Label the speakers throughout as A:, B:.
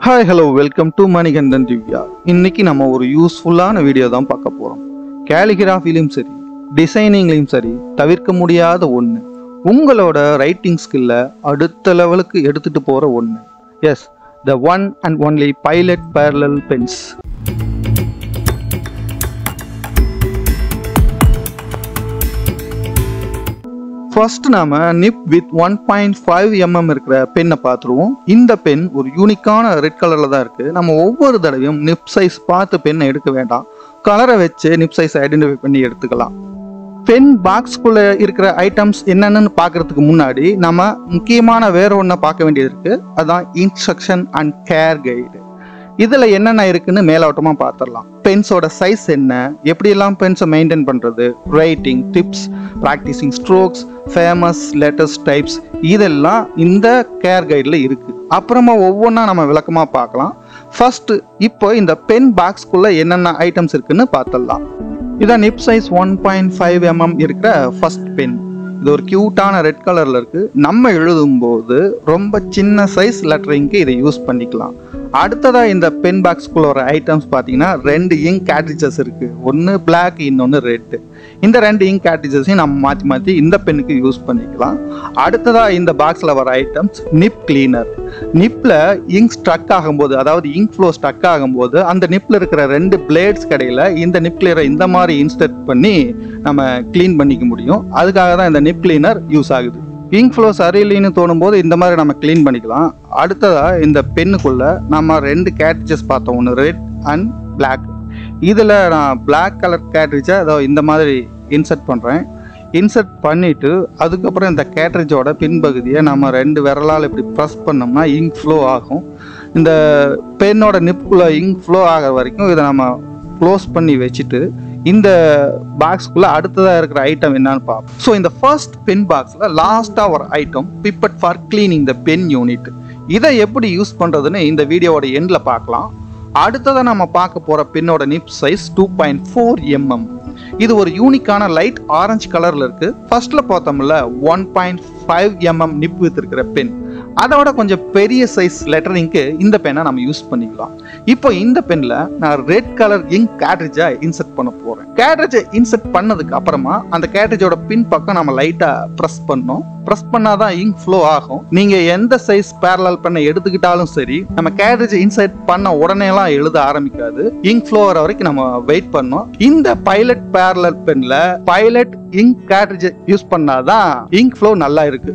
A: Hi, hello, welcome to Manigandan Divya. இன்னைக்கு நம்ம ஒரு யூஸ்ஃபுல்லான வீடியோ தான் பார்க்க போறோம். calligraphyலயும் சரி, டிசைனிங்லயும் சரி, தவிர்க்க முடியாத ஒண்ணு. உங்களோட ரைட்டிங் ஸ்கில்ல அடுத்த லெவலுக்கு எடுத்துட்டு போற ஒண்ணு. Yes, the one and only Pilot parallel pens. First நாம நிப் வித் 1.5 mm இருக்கிற பென்னை பார்த்துருவோம். இந்த பென் ஒரு யூனிக்கான ரெட் கலர்ல தான் இருக்கு. நம்ம ஒவ்வொரு தடவையும் நிப் சைஸ் பார்த்து பென்னை எடுக்க வேண்டாம், கலரை வச்சு நிப் சைஸ் ஐடென்டிஃபை பண்ணி எடுத்துக்கலாம். பென் பாக்ஸ்குள்ள இருக்கிற ஐட்டம்ஸ் என்னென்னு பார்க்கறதுக்கு முன்னாடி நம்ம முக்கியமான வேற ஒன்றை பார்க்க வேண்டியது இருக்கு. அதுதான் இன்ஸ்ட்ரக்ஷன் அண்ட் கேர் கைடு. இதில் என்னென்ன இருக்குன்னு மேலோட்டமாக பார்த்துடலாம். பென்ஸோட சைஸ் என்ன, எப்படியெல்லாம் பென்ஸை மெயின்டைன் பண்ணுறது, writing tips, practising strokes, famous letters types, இதெல்லாம் இந்த கேர் கைடில் இருக்குது. அப்புறமா ஒவ்வொன்றா நம்ம விளக்கமாக பார்க்கலாம். ஃபர்ஸ்ட் இப்போ இந்த பென் பாக்ஸ்குள்ளே என்னென்ன ஐட்டம்ஸ் இருக்குன்னு பார்த்துடலாம். இதான் நிப் சைஸ் 1.5 mm இருக்கிற ஃபர்ஸ்ட் பென். இது ஒரு கியூட்டான ரெட் கலரில் இருக்குது. நம்ம எழுதும்போது ரொம்ப சின்ன சைஸ் லெட்டரிங்க்கு இதை யூஸ் பண்ணிக்கலாம். அடுத்ததாக இந்த பென் பாக்ஸ்குள்ள வர ஐட்டம்ஸ் பார்த்தீங்கன்னா 2 இங்க் கேட்ரிஜஸ் இருக்குது. ஒன்று பிளாக், இன்னொன்று ரெட்டு. இந்த 2 இங்க் கேட்ரிஜஸையும் நம்ம மாற்றி மாற்றி இந்த பென்னுக்கு யூஸ் பண்ணிக்கலாம். அடுத்ததாக இந்த பாக்ஸில் வர ஐட்டம்ஸ் நிப் கிளீனர். நிப்பில் இங்க் ஸ்ட்ரக் ஆகும்போது, அதாவது இங்க் ஃப்ளோ ஸ்ட்ரக் ஆகும்போது அந்த நிப்பில் இருக்கிற 2 பிளேட்ஸ் கடையில் இந்த நிப் கிளியரை இந்த மாதிரி இன்ஸ்டர்ட் பண்ணி நம்ம கிளீன் பண்ணிக்க முடியும். அதுக்காக தான் இந்த நிப் கிளீனர் யூஸ் ஆகுது. இங்க் ஃப்ளோ சரியில்லைன்னு தோணும் போது இந்த மாதிரி நம்ம கிளீன் பண்ணிக்கலாம். அடுத்ததாக இந்த பென்னுக்குள்ள நம்ம 2 கேட்ரிஜஸ் பார்த்தோம், ஒன்று ரெட் அண்ட் பிளாக். இதில் நான் பிளாக் கலர் கேட்ரிஜை அதோ இந்த மாதிரி இன்சர்ட் பண்ணுறேன். இன்சர்ட் பண்ணிவிட்டு அதுக்கப்புறம் இந்த கேட்ரிஜோட பின்பகுதியை நம்ம 2 விரலால் இப்படி ப்ரெஸ் பண்ணோம்னா இங்க் ஃப்ளோ ஆகும். இந்த பென்னோட நிப்புக்குள்ளே இங்க் ஃப்ளோ ஆகிற வரைக்கும் இதை நம்ம க்ளோஸ் பண்ணி வச்சுட்டு இந்த பாக்ஸ்குள்ள அடுத்ததாக இருக்கிற ஐட்டம் என்னன்னு பார்ப்போம். ஸோ இந்த ஃபர்ஸ்ட் பென் பாக்ஸில் லாஸ்ட்டாக ஒரு item pipette for cleaning the pen unit. இதை எப்படி யூஸ் பண்ணுறதுன்னு இந்த வீடியோவோட எண்டில் பார்க்கலாம். அடுத்ததாக நம்ம பார்க்க போகிற பென்னோட நிப் சைஸ் 2.4 mm. இது ஒரு யூனிக்கான லைட் ஆரஞ்சு கலரில் இருக்குது. ஃபர்ஸ்ட்டில் பார்த்தோம்ல 1.5 mm நிப் வித் இருக்கிற பென், அதோட கொஞ்சம் பெரிய சைஸ் லெட்டரிங்க்கு இந்த பென்னை நம்ம யூஸ் பண்ணிக்கலாம். இப்போ இந்த பென்ல நான் ரெட் கலர் இங்க் கேட்ரிஜை இன்சர்ட் பண்ண போறேன். கேட்ரிஜை இன்சர்ட் பண்ணதுக்கு அப்புறமா அந்த கேட்ரிஜோட பின் பக்கம் நம்ம லைட்டா ப்ரெஸ் பண்ணோம். ப்ரெஸ் பண்ணாதான் இங்க் ஃப்ளோ ஆகும். நீங்க எந்த சைஸ் பேரலல் பென்னை எடுத்துக்கிட்டாலும் சரி, நம்ம கேட்ரிஜை இன்சர்ட் பண்ண உடனே எல்லாம் எழுத ஆரம்பிக்காது. இங்க் ஃப்ளோ வர வரைக்கும் நம்ம வெயிட் பண்ணோம். இந்த பைலட் பேரலல் பென்ல பைலட் இங்க் கேட்ரிஜை யூஸ் பண்ணாதான் இங்க் ஃப்ளோ நல்லா இருக்கு.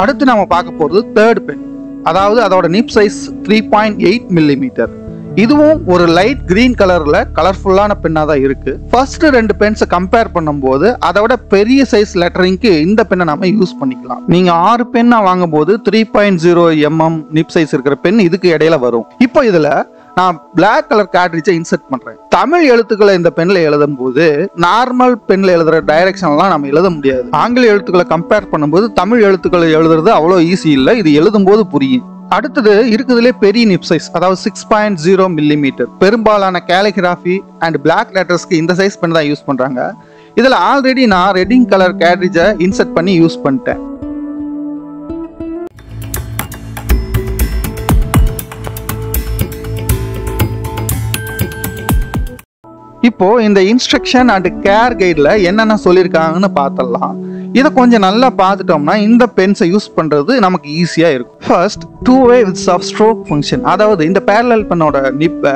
A: அடுத்து நம்ம பார்க்க போறது தேர்ட் பென், அதாவது அதோட நிப் சைஸ் 3.8 mm. இதுவும் ஒரு லைட் கிரீன் கலர்ல கலர்ஃபுல்லான பென்னா தான் இருக்கு. ஃபர்ஸ்ட் 2 பென்ஸை கம்பேர் பண்ணும்போது அதை விட பெரிய சைஸ் லெட்டரிங்க்கு இந்த பென்னை நம்ம யூஸ் பண்ணிக்கலாம். நீங்க 6 பென்னா வாங்கும் போது 3.0 mm நிப் சைஸ் இருக்கிற பென் இதுக்கு இடையில வரும். இப்போ இதுல நான் பிளாக் கலர் கேட்ரிஜை இன்சர்ட் பண்றேன். தமிழ் எழுத்துக்களை இந்த பென்ல எழுதும் போது நார்மல் பென்ல எழுதுற டைரக்ஷன்லாம் நம்ம எழுத முடியாது. ஆங்கில எழுத்துக்களை கம்பேர் பண்ணும்போது தமிழ் எழுத்துக்களை எழுதுறது அவ்வளோ ஈஸி இல்லை. இது எழுதும் போது புரியும். அடுத்தது இருக்குதுலே பெரிய நிப் சைஸ், அதாவது 6.0 mm. பெரும்பாலான calligraphy அண்ட் பிளாக் லெட்டர்ஸ்க்கு இந்த சைஸ் பென் தான் யூஸ் பண்றாங்க. இதுல ஆல்ரெடி நான் ரெட்டிங் கலர் கேட்ரிஜை இன்சர்ட் பண்ணி யூஸ் பண்ணிட்டேன். இப்போ இந்த இன்ஸ்ட்ரக்ஷன் அண்ட் கேர் கைட்ல என்னென்ன சொல்லியிருக்காங்கன்னு பார்த்துடலாம். இதை கொஞ்சம் நல்லா பார்த்துட்டோம்னா இந்த பென்ஸை யூஸ் பண்றது நமக்கு ஈஸியா இருக்கும். First 2-way with soft stroke function, அதாவது இந்த பேரலல் பென்னோட நிப்பை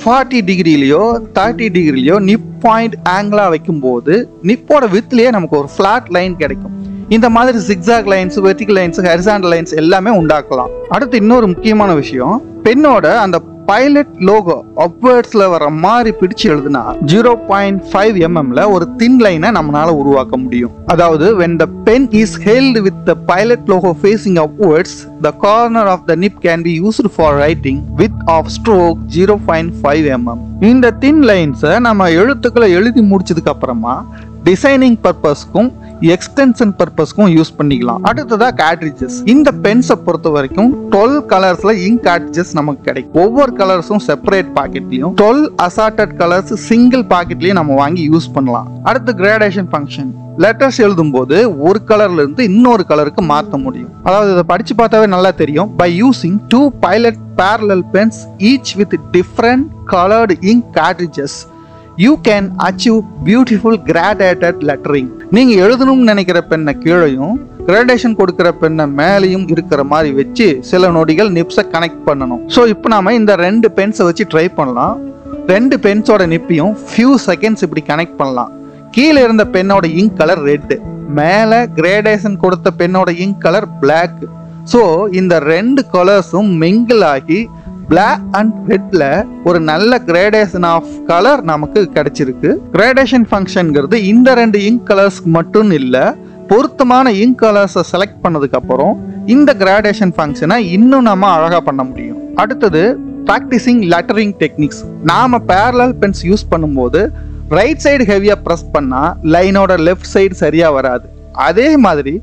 A: 40 டிகிரிலையோ 30 டிகிரிலையோ நிப் பாயிண்ட் ஆங்கிளா வைக்கும் போது நிப்போட வித்லயே நமக்கு ஒரு ஃபிளாட் லைன் கிடைக்கும். இந்த மாதிரி zigzag lines, vertical lines, horizontal lines எல்லாமே உண்டாக்கலாம். அடுத்து இன்னொரு முக்கியமான விஷயம், பென்னோட அந்த பைலட் லோகோ அப்வர்ட்ஸ்ல வர மாதிரி பிடிச்சு எழுதுனா 0.5 mm ஒரு தின் லைனை நம்மளால உருவாக்க முடியும். அதாவது when the pen is held with the pilot logo facing upwards, the corner of the nib can be used for writing width of stroke 0.5 mm. இந்த தின் லைன்ஸை நம்ம எழுத்துக்களை எழுதி முடிச்சதுக்கு அப்புறமா டிசைனிங் பர்பஸ்க்கும் எக்ஸ்டென்ஷன் பர்பஸ்க்கும் யூஸ் பண்ணிக்கலாம். அடுத்ததா கேட்ரிஜஸ். இந்த பென்ஸை பொறுத்த வரைக்கும் 12 கலர்ஸ்ல இங்க் கேட்ரிஜஸ் நமக்கு கிடைக்கும். ஒவ்வொரு கலர்ஸும் செப்பரேட் பாக்கெட்லயும் 12 அசார்டட் கலர்ஸ் சிங்கிள் பாக்கெட்லயும் நம்ம வாங்கி யூஸ் பண்ணலாம். அடுத்து கிரேடேஷன் ஃபங்க்ஷன். லெட்டர்ஸ் எழுதும்போது ஒரு கலர்ல இருந்து இன்னொரு கலருக்கு மாற்ற முடியும். அதாவது இதை படிச்சு பார்த்தாவே நல்லா தெரியும். By using 2 pilot parallel pens each with different colored ink cartridges you can achieve beautiful gradated lettering. நீங்க எழுதணும்னு நினைக்கிற பெண்ணை கீழையும் கிரேடேஷன் கொடுக்கிற பெண்ணை மேலையும் இருக்கிற மாதிரி வச்சு சில நொடிகள் நிப்ஸை கனெக்ட் பண்ணணும். ஸோ இப்போ நாம இந்த 2 பென்ஸை வச்சு ட்ரை பண்ணலாம். 2 பென்ஸோட நிப்பையும் ஃபியூ செகண்ட்ஸ் இப்படி கனெக்ட் பண்ணலாம். கீழே இருந்த பெண்ணோட இங்க் கலர் ரெட், மேலே கிரேடேஷன் கொடுத்த பெண்ணோட இங்க் கலர் பிளாக். ஸோ இந்த 2 கலர்ஸும் மிங்கிள் ஆகி பிளாக் அண்ட் ரெட்ல ஒரு நல்ல கிரேடேஷன் ஆஃப் கலர் நமக்கு கிடைச்சிருக்கு. கிரேடேஷன் ஃபங்க்ஷன்ங்கிறது இந்த 2 இங்க் கலர்ஸ்க்கு மட்டும் இல்லை, பொருத்தமான இங்க் கலர்ஸை செலக்ட் பண்ணதுக்கு அப்புறம் இந்த கிரேடேஷன் ஃபங்க்ஷனை இன்னும் நம்ம அழகா பண்ண முடியும். அடுத்தது ப்ராக்டிசிங் லெட்டரிங் டெக்னிக்ஸ். நாம பேரலல் பென்ஸ் யூஸ் பண்ணும்போது ரைட் சைடு ஹெவியா ப்ரெஸ் பண்ணா லைனோட லெஃப்ட் சைடு சரியா வராது. அதே மாதிரி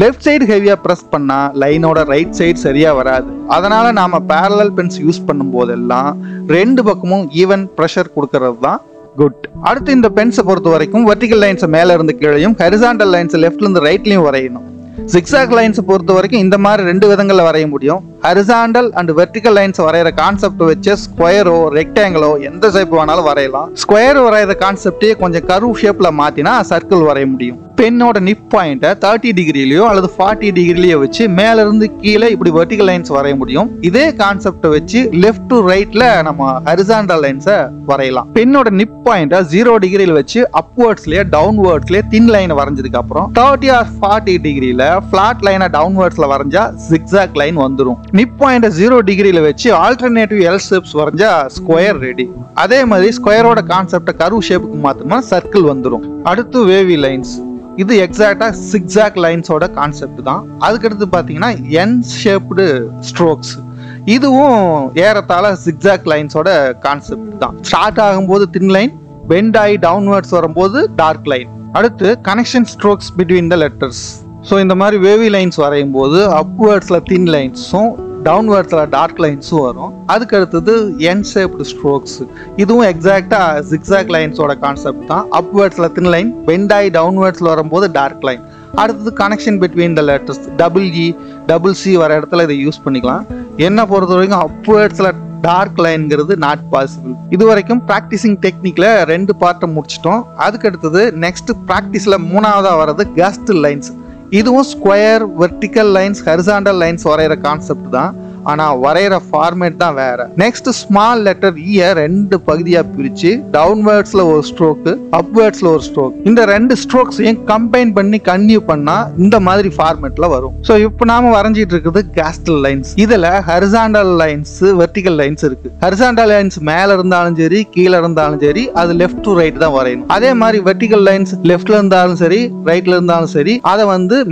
A: லெஃப்ட் சைடு ஹெவியா ப்ரெஸ் பண்ணா லைனோட ரைட் சைடு சரியா வராது. அதனால நாம பேரலல் பென்ஸ் யூஸ் பண்ணும் போதெல்லாம் 2 பக்கமும் ஈவன் ப்ரெஷர் கொடுக்கறது தான் குட். அடுத்து இந்த பென்ஸை பொறுத்த வரைக்கும் வெர்டிகல் லைன்ஸை மேல இருந்து கீழையும் ஹரிசாண்டல் லைன்ஸை லெஃப்ட்ல இருந்து ரைட்லயும் வரையணும். ஜிக்ஸாக் லைன்ஸை பொறுத்த வரைக்கும் இந்த மாதிரி 2 விதங்கள்ல வரைய முடியும். ஹரிசாண்டல் அண்ட் வெர்டிகல் லைன்ஸ் வரைகிற கான்செப்ட் வச்சு ஸ்கொயரோ ரெக்டாங்கிளோ எந்த ஷேப் வேணாலும் வரையலாம். ஸ்கொயர் வரைகிற கான்செப்டே கொஞ்சம் கர்வ் ஷேப்ல மாத்தினா சர்க்கிள் வரைய முடியும். பென்னோட நிப் பாயிண்ட்டை 30 டிகிரிலையோ அல்லது 40 டிகிரிலையோ வச்சு மேல இருந்து கீழே இப்படி வெர்டிகல் லைன்ஸ் வரைய முடியும். இதே கான்செப்டை வச்சு லெஃப்ட் டு ரைட்ல நம்ம ஹரிசாண்டல் லைன்ஸை வரையலாம். பென்னோட நிப் பாயிண்ட்டை 0 டிகிரியில் வச்சு அப்வர்ட்ஸ்லயே டவுன்வர்ட்ஸ்லயே தின் லைன் வரைஞ்சதுக்கு அப்புறம் 30 or 40 டிகிரியில ஃபிளாட் லைனை டவுன்வர்ட்ஸ்ல வரைஞ்சா ஜிக்ஸாக் லைன் வந்துடும். நிப் பாயிண்ட்டை 0 டிகிரியில வச்சு ஆல்டர்னேட்டிவ் எல் ஷேப்ஸ் வரைஞ்சா ஸ்கொயர் ரெடி. அதே மாதிரி ஸ்கொயரோட கான்செப்டை கர்வ் ஷேப்புக்கு மாத்தினா சர்க்கிள் வந்துடும். அடுத்து வேவி லைன்ஸ். இது எக்ஸாக்டா சிக்ஸாக் லைன்ஸோட கான்செப்ட் தான். அதுக்கடுத்து பாத்தீங்கன்னா என் ஷேப்டு ஸ்ட்ரோக்ஸ். இதுவும் ஏறத்தாழ சிக்ஸாக் லைன்ஸோட கான்செப்ட் தான். ஸ்டார்ட் ஆகும்போது தின் லைன், பெண்ட் ஆகி டவுன்வர்ட்ஸ் வரும்போது டார்க் லைன். அடுத்து connection strokes between the letters. So இந்த மாதிரி வேவி லைன்ஸ் வரையும் போது அப்வர்ட்ஸ்ல தின் லைன்ஸும் டவுன்வர்ட்ஸ்ல டார்க் லைன்ஸும் வரும். அதுக்கு அடுத்தது என் ஷேப்டு ஸ்ட்ரோக்ஸ். இதுவும் எக்ஸாக்டா ஜிக்ஸாக் லைன்ஸோட கான்செப்ட் தான். அப்வர்ட்ஸ்ல தின் லைன், பெண்ட் ஆகி டவுன்வர்ட்ஸ்ல வரும்போது டார்க் லைன். அடுத்தது connection between the letters. Double C வர இடத்துல இதை யூஸ் பண்ணிக்கலாம். என்ன பொறுத்த வரைக்கும் அப்வர்ட்ஸ்ல டார்க் லைன்ங்கிறது நாட் பாசிபிள். இது வரைக்கும் ப்ராக்டிசிங் டெக்னிக்ல 2 பார்ட்டை முடிச்சிட்டோம். அதுக்கு அடுத்தது நெக்ஸ்ட் ப்ராக்டிஸ்ல 3ஆவதா வர்றது கேஸ்டல் லைன்ஸ். இதுவும் square, vertical lines, horizontal lines வரைகிற கான்செப்ட் தான். ஆனா வரைகிற ஃபார்மேட் தான் வேற. நெக்ஸ்ட் ஸ்மால் லெட்டர் ஈய 2 பகுதியா பிரிச்சு டவுன்வர்ட்ஸ்ல ஒரு ஸ்ட்ரோக், அப்வர்ட்ஸ்ல ஒரு ஸ்ட்ரோக். இந்த 2 ஸ்ட்ரோக்ஸையும் கம்பைன் பண்ணி கன்டினியூ பண்ணா இந்த மாதிரி ஃபார்மேட்ல வரும். ஸோ இப்போ நாம வரைஞ்சிட்டு இருக்குது கேஸ்டல் லைன்ஸ். இதுல ஹரிசாண்டல் லைன்ஸ், வெர்டிக்கல் லைன்ஸ் இருக்கு. ஹரிசாண்டல் லைன்ஸ் மேல இருந்தாலும் சரி, கீழே இருந்தாலும் சரி, அது லெஃப்ட் டு ரைட் தான் வரையணும். அதே மாதிரி வெர்டிக்கல் லைன்ஸ் லெஃப்ட்ல இருந்தாலும் சரி, ரைட்ல இருந்தாலும் சரி, அதை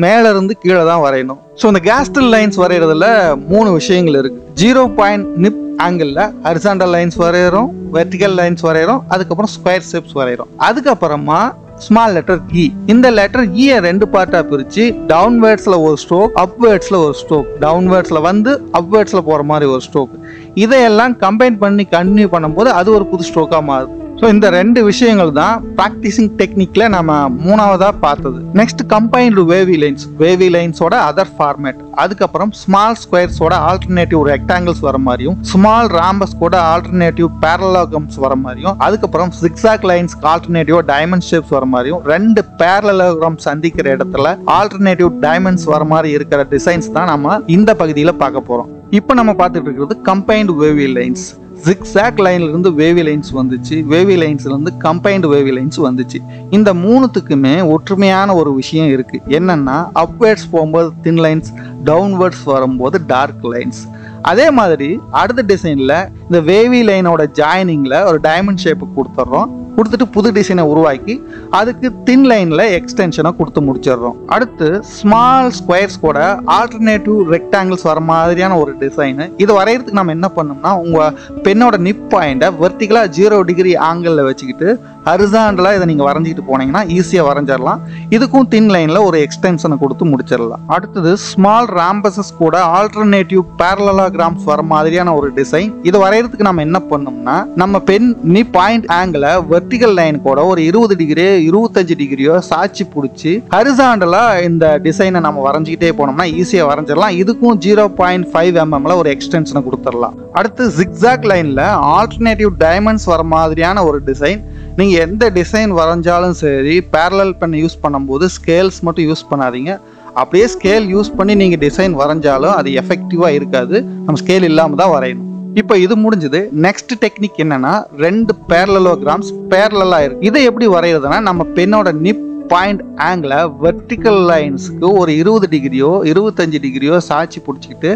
A: மேல இருந்து கீழே தான் வரையணும். ஸோ இந்த கேஸ்டல் லைன்ஸ் வரைகிறதுல 3 விஷயங்கள் இருக்கு. 0 பாயிண்ட் நிப் ஆங்கிள் ஹரிசாண்டல் லைன்ஸ் வரைகிறோம், வெர்டிகல் லைன்ஸ் வரைகிறோம், அதுக்கப்புறம் ஸ்கொயர் ஷேப்ஸ் வரைகிறோம். அதுக்கப்புறமா ஸ்மால் லெட்டர் இ. இந்த லெட்டர் இ 2 பார்ட்டா பிரிச்சு டவுன்வர்ட்ஸ்ல ஒரு ஸ்ட்ரோக், அப்வர்ட்ஸ்ல ஒரு ஸ்ட்ரோக், டவுன்வர்ட்ஸ்ல அப்வர்ட்ஸ்ல போற மாதிரி ஒரு ஸ்ட்ரோக். இதையெல்லாம் கம்பைன் பண்ணி கண்டினியூ பண்ணும்போது அது ஒரு புது ஸ்ட்ரோக்கா மாறுது. ஸோ இந்த 2 விஷயங்கள் தான் ப்ராக்டிசிங் டெக்னிக்ல நம்ம 3ஆவதா பார்த்தது. Next combined wavy lines. Wavy லைன்ஸோட அதர் ஃபார்மேட். அதுக்கப்புறம் ஸ்மால் ஸ்கொயர்ஸோட ஆல்டர்னேட்டிவ் ரெக்டாங்கிள்ஸ் வர மாதிரியும், ஸ்மால் ராம்பஸ் கூட ஆல்டர்னேட்டிவ் பேரலோகிராம்ஸ் வர மாதிரியும், அதுக்கப்புறம் zigzag lines alternative diamond shapes வர மாதிரியும், 2 பேரலோகிராம் சந்திக்கிற இடத்துல ஆல்டர்னேட்டிவ் டைமண்ட்ஸ் வர மாதிரி இருக்கிற டிசைன்ஸ் தான் நம்ம இந்த பகுதியில பார்க்க போறோம். இப்போ நம்ம பார்த்துட்டு இருக்கிறது கம்பைன்டு வேவி லைன்ஸ். ஜிக்ஸாக் லைன்ல இருந்து வேவி லைன்ஸ் வந்துச்சு, வேவி லைன்ஸ்ல இருந்து கம்பைன்டு வேவி லைன்ஸ் வந்துச்சு. இந்த 3த்துக்குமே ஒற்றுமையான ஒரு விஷயம் இருக்கு. என்னன்னா அப்வர்ட்ஸ் போகும்போது தின் லைன்ஸ், டவுன்வர்ட்ஸ் வரும்போது டார்க் லைன்ஸ். அதே மாதிரி அடுத்த டிசைன்ல இந்த வேவி லைனோட ஜாயினிங்ல ஒரு டைமண்ட் ஷேப்பு கொடுத்துட்றோம். கொடுத்துட்டு புது டிசைனை உருவாக்கி அதுக்கு தின் லைன்ல எக்ஸ்டென்ஷனை கொடுத்து முடிச்சிடுறோம். அடுத்து ஸ்மால் ஸ்கொயர்ஸ் கூட ஆல்டர்னேட்டிவ் ரெக்டாங்கிள்ஸ் வர மாதிரியான ஒரு டிசைன். இது வரைகிறதுக்கு நம்ம என்ன பண்ணோம்னா, உங்க பெண்ணோட நிப் பாயிண்ட்டை வெர்டிகலா 0 டிகிரி ஆங்கிள் வச்சுக்கிட்டு ஹரிசாண்டலா இதை நீங்க வரைஞ்சிட்டு போனீங்கன்னா ஈஸியா வரைஞ்சிடலாம். இதுக்கும் தின் லைன்ல ஒரு எக்ஸ்டென்ஷனை கொடுத்து முடிச்சிடலாம். அடுத்தது ஸ்மால் ராம்பஸஸ் கூட ஆல்டர்னேட்டிவ் பேரலோகிராம்ஸ் வர மாதிரியான ஒரு டிசைன். இது வரையறதுக்கு நம்ம என்ன பண்ணோம்னா, நம்ம பென் நிப் பாயிண்ட் ஆங்கிள வெர்டிகல் லைன் கூட ஒரு 20 டிகிரி 25 டிகிரியோ சாட்சி பிடிச்சி ஹரிசாண்டலா இந்த டிசைனை நம்ம வரைஞ்சிக்கிட்டே போனோம்னா ஈஸியா வரைஞ்சிடலாம். இதுக்கும் 0.5 mm ஒரு எக்ஸ்டென்ஷனை கொடுத்துடலாம். அடுத்து ஜிக்ஸாக் லைன்ல ஆல்டர்னேட்டிவ் டைமண்ட்ஸ் வர மாதிரியான ஒரு டிசைன். நீங்க எந்த டிசைன் வரைஞ்சாலும் சரி, பேரலல் பென் யூஸ் பண்ணும்போது ஸ்கேல்ஸ் மட்டும் யூஸ் பண்ணாதீங்க. அப்படியே ஸ்கேல் யூஸ் பண்ணி நீங்க டிசைன் வரைஞ்சாலும் அது எஃபெக்டிவா இருக்காது. நம்ம ஸ்கேல் இல்லாம தான் வரையணும். இப்போ இது முடிஞ்சது. நெக்ஸ்ட் டெக்னிக் என்னன்னா, 2 பேரலோகிராம்ஸ் பேரலா இருக்கு. இதை எப்படி வரைகிறதுனா, நம்ம பென்னோட நிப் பாயிண்ட் ஆங்கிள வெர்டிக்கல் லைன்ஸ்க்கு ஒரு 20 டிகிரியோ 25 டிகிரியோ சாட்சி பிடிச்சிக்கிட்டு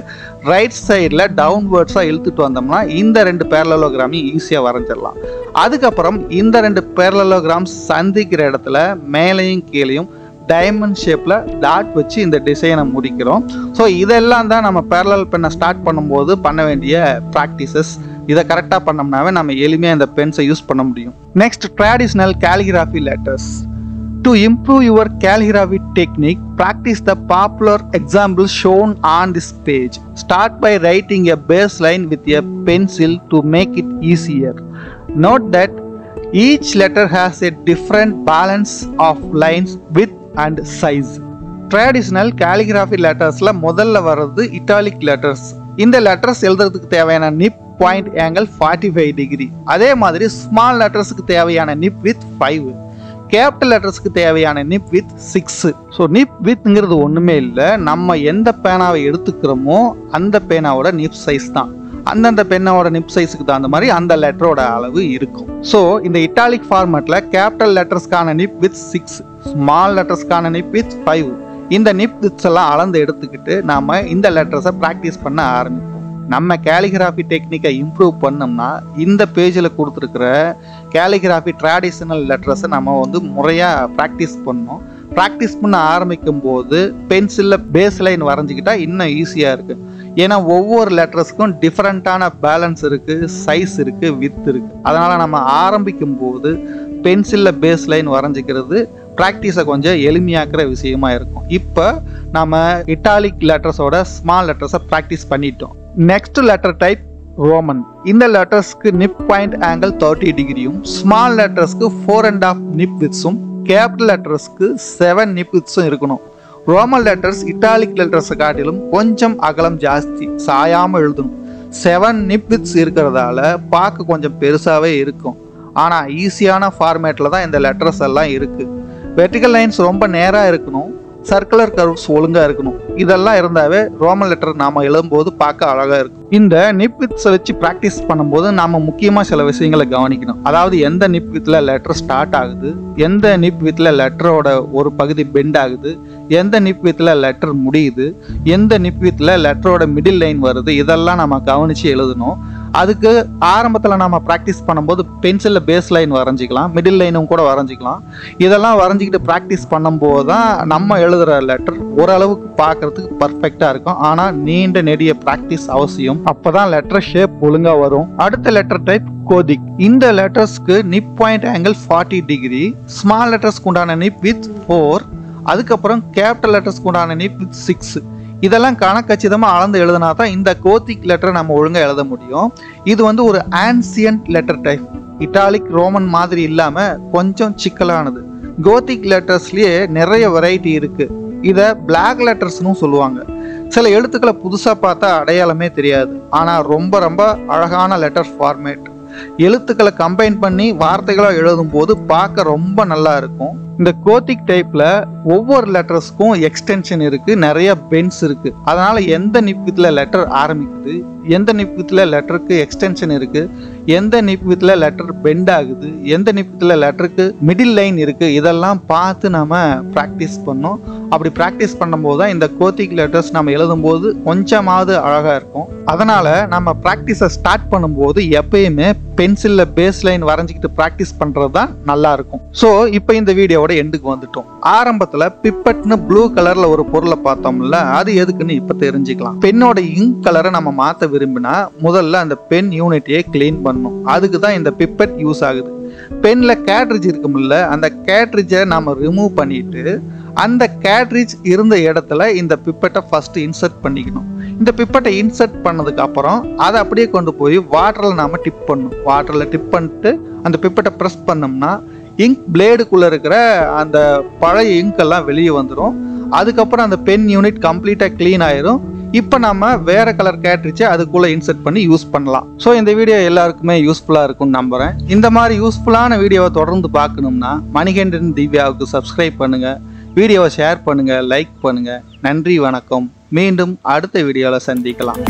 A: ரைட் சைடில் டவுன்வர்ட்ஸா இழுத்துட்டு வந்தோம்னா இந்த 2 பேரலோகிராமையும் ஈஸியாக வரைஞ்சிடலாம். அதுக்கப்புறம் இந்த 2 பேரலோகிராம்ஸ் சந்திக்கிற இடத்துல மேலையும் கீழையும் டைமண்ட் ஷேப்ல டாட் வச்சு இந்த டிசைனை முடிக்கிறோம். ஸோ இதெல்லாம் தான் நம்ம பேரலல் பென்னை ஸ்டார்ட் பண்ணும்போது பண்ண வேண்டிய ப்ராக்டிசஸ். இதை கரெக்டாக பண்ணோம்னாவே நம்ம எளிமையாக இந்த பென்ஸை யூஸ் பண்ண முடியும். Next, traditional calligraphy letters. To improve your calligraphy technique, practice the popular examples shown on this page. Start by writing a baseline with a pencil to make it easier. Note that each letter has a different balance of lines, width and size. Traditional calligraphy lettersல முதல்ல வர்றது italic letters. இந்த letters எழுதுறதுக்கு தேவையான நிப் point angle 45 degree. அதே மாதிரி small லெட்டர்ஸ்க்கு தேவையான நிப் with 5, capital லெட்டர்ஸ்க்கு தேவையான நிப் with 6. So நிப் வித்ங்கிறது ஒன்றுமே இல்லை, நம்ம எந்த பேனாவை எடுத்துக்கிறோமோ அந்த பேனாவோட நிப் சைஸ் தான். அந்தந்த பெண்ணோட நிப் சைஸுக்கு தகுந்த மாதிரி அந்த லெட்டரோட அளவு இருக்கும். ஸோ இந்த இட்டாலிக் ஃபார்மேட்டில் கேபிட்டல் லெட்டர்ஸ்க்கான நிப் வித் 6, ஸ்மால் லெட்டர்ஸ்க்கான நிப் வித் 5, இந்த நிப் வித்ஸ் எல்லாம் அளந்து எடுத்துக்கிட்டு நாம் இந்த லெட்டர்ஸை ப்ராக்டிஸ் பண்ண ஆரம்பிப்போம். நம்ம கேலிகிராஃபி டெக்னிக்கை இம்ப்ரூவ் பண்ணோம்னா இந்த பேஜில் கொடுத்துருக்குற கேலிகிராஃபி ட்ரெடிஷ்னல் லெட்டர்ஸை நம்ம வந்து முறையாக ப்ராக்டிஸ் பண்ணோம். ப்ராக்டிஸ் பண்ண ஆரம்பிக்கும் போது பென்சிலில் பேஸ் லைன் வரைஞ்சிக்கிட்டா இன்னும் ஈஸியாக இருக்குது. ஏன்னா ஒவ்வொரு லெட்டர்ஸ்க்கும் டிஃப்ரெண்ட்டான பேலன்ஸ் இருக்குது, சைஸ் இருக்குது, வித் இருக்குது. அதனால் நம்ம ஆரம்பிக்கும் போது பென்சிலில் பேஸ் லைன் வரைஞ்சிக்கிறது ப்ராக்டிஸை கொஞ்சம் எளிமையாக்குற விஷயமா இருக்கும். இப்போ நம்ம இட்டாலிக் லெட்டர்ஸோட ஸ்மால் லெட்டர்ஸை ப்ராக்டிஸ் பண்ணிட்டோம். Next letter type Roman. இந்த லெட்டர்ஸ்க்கு நிப் பாயிண்ட் ஆங்கிள் 30 டிகிரியும், ஸ்மால் லெட்டர்ஸ்க்கு 4.5 நிப் வித்ஸும், கேபிட்டல் லெட்டர்ஸ்க்கு 7 நிப் வித்ஸும் இருக்கணும். ரோமன் லெட்டர்ஸ் இட்டாலிக் லெட்டர்ஸை காட்டிலும் கொஞ்சம் அகலம் ஜாஸ்தி, சாயாமல் எழுதணும். 7 நிப் வித்ஸ் இருக்கிறதால பார்க்க கொஞ்சம் பெருசாகவே இருக்கும். ஆனால் ஈஸியான ஃபார்மேட்டில் தான் இந்த லெட்டர்ஸ் எல்லாம் இருக்குது. வெர்டிகல் லைன்ஸ் ரொம்ப நேராக இருக்கணும், சர்க்குலர் கர்வ்ஸ் ஒழுங்காக இருக்கணும். இதெல்லாம் இருந்தாவே ரோமன் லெட்டர் நாம் எழுதும்போது பார்க்க அழகாக இருக்கும். இந்த நிப் வித்ஸை வச்சு ப்ராக்டிஸ் பண்ணும்போது நாம் முக்கியமாக சில விஷயங்களை கவனிக்கணும். அதாவது எந்த நிப் வித்தில் லெட்டர் ஸ்டார்ட் ஆகுது, எந்த நிப் வித்தில் லெட்டரோட ஒரு பகுதி பெண்ட் ஆகுது, எந்த நிப் வித்தில் லெட்டர் முடியுது, எந்த நிப் வித்தில் லெட்டரோட மிடில் லைன் வருது, இதெல்லாம் நம்ம கவனித்து எழுதணும். அதுக்கு ஆரம்பத்தில் நம்ம ப்ராக்டிஸ் பண்ணும்போது பென்சிலில் பேஸ் லைன் வரைஞ்சிக்கலாம், மிடில் லைனும் கூட வரைஞ்சிக்கலாம். இதெல்லாம் வரைஞ்சிக்கிட்டு ப்ராக்டிஸ் பண்ணும்போது தான் நம்ம எழுதுகிற லெட்டர் ஓரளவுக்கு பார்க்குறதுக்கு பர்ஃபெக்டாக இருக்கும். ஆனால் நீண்ட நெடிய ப்ராக்டிஸ் அவசியம். அப்போ தான் லெட்டர் ஷேப் ஒழுங்காக வரும். அடுத்த லெட்டர் டைப் கோதிக். இந்த லெட்டர்ஸ்க்கு நிப் பாயிண்ட் ஆங்கிள் 40 டிகிரி, ஸ்மால் லெட்டர்ஸ்க்கு உண்டான நிப் வித் 4, அதுக்கப்புறம் கேபிட்டல் லெட்டர்ஸ்க்கு உண்டான நிப் வித் 6. இதெல்லாம் கணக்கச்சிதமாக அளந்து எழுதினா தான் இந்த கோத்திக் லெட்டரை நம்ம ஒழுங்காக எழுத முடியும். இது வந்து ஒரு ancient letter type. Italic Roman மாதிரி இல்லாமல் கொஞ்சம் சிக்கலானது. கோத்திக் லெட்டர்ஸ்லேயே நிறைய வெரைட்டி இருக்குது. இதை பிளாக் லெட்டர்ஸ்னு சொல்லுவாங்க. சில எழுத்துக்களை புதுசாக பார்த்தா அடையாளமே தெரியாது, ஆனால் ரொம்ப ரொம்ப அழகான லெட்டர் ஃபார்மேட். எழுத்துக்களை கம்பைன் பண்ணி வார்த்தைகளாக எழுதும் போது பார்க்க ரொம்ப நல்லா இருக்கும். இந்த கோத்திக் டைப்ல ஒவ்வொரு லெட்டர்ஸ்க்கும் எக்ஸ்டென்ஷன் இருக்கு, நிறைய பென்ஸ் இருக்கு. அதனால எந்த நிப் வித்ல லெட்டர் ஆரம்பிக்குது, எந்த நிப் வித்ல லெட்டருக்கு எக்ஸ்டென்ஷன் இருக்கு, எந்த நிப் வித்ல லெட்டர் பெண்ட் ஆகுது, எந்த நிப் வித்ல லெட்டருக்கு மிடில் லைன் இருக்கு, இதெல்லாம் பார்த்து நம்ம ப்ராக்டிஸ் பண்ணோம். அப்படி ப்ராக்டிஸ் பண்ணும்போது தான் இந்த கோத்திக் லெட்டர்ஸ் நம்ம எழுதும்போது கொஞ்சமாவது அழகா இருக்கும். அதனால நம்ம ப்ராக்டிஸை ஸ்டார்ட் பண்ணும்போது எப்பயுமே பென்சில்ல பேஸ் லைன் வரைஞ்சிக்கிட்டு ப்ராக்டிஸ் பண்றது தான் நல்லா இருக்கும். ஸோ இப்போ இந்த வீடியோவோட எண்டுக்கு வந்துட்டோம். ஆரம்பத்துல பிப்பட்னு ப்ளூ கலர்ல ஒரு பொருளை பார்த்தோம்ல, அது எதுக்குன்னு இப்ப தெரிஞ்சுக்கலாம். பென்னோட இங்க் கலரை நம்ம மாத்த விரும்பினா முதல்ல அந்த பென் யூனிட்டியை கிளீன் பண்ணணும். அதுக்கு தான் இந்த பிப்பட் யூஸ் ஆகுது. பென்ல கேட்ரிட்ஜ் இருக்கும்ல, அந்த கேட்ரிட்ஜை நாம ரிமூவ் பண்ணிட்டு அந்த கேட்ரிட்ஜ் இருந்த இடத்துல இந்த பிப்பட்டை ஃபர்ஸ்ட் இன்சர்ட் பண்ணிக்கணும். இந்த பிப்பட்டை இன்சர்ட் பண்ணதுக்கு அப்புறம் அதை அப்படியே கொண்டு போய் வாட்டரில் நாம டிப் பண்ணணும். வாட்டரில் டிப் பண்ணிட்டு அந்த பிப்பட்டை ப்ரெஸ் பண்ணோம்னா இங்க் பிளேடுக்குள்ள இருக்கிற அந்த பழைய இங்கெல்லாம் வெளியே வந்துடும். அதுக்கப்புறம் அந்த பென் யூனிட் கம்ப்ளீட்டாக க்ளீன் ஆயிரும். இப்போ நம்ம வேற கலர் கேட்ரிட்ஜை அதுக்குள்ள இன்சர்ட் பண்ணி யூஸ் பண்ணலாம். ஸோ இந்த வீடியோ எல்லாருக்குமே யூஸ்ஃபுல்லாக இருக்கும்னு நம்புறேன். இந்த மாதிரி யூஸ்ஃபுல்லான வீடியோவை தொடர்ந்து பார்க்கணும்னா மணிகண்டன் திவ்யாவுக்கு சப்ஸ்கிரைப் பண்ணுங்க, வீடியோவை ஷேர் பண்ணுங்க, லைக் பண்ணுங்க. நன்றி, வணக்கம். மீண்டும் அடுத்த வீடியோவில் சந்திக்கலாம்.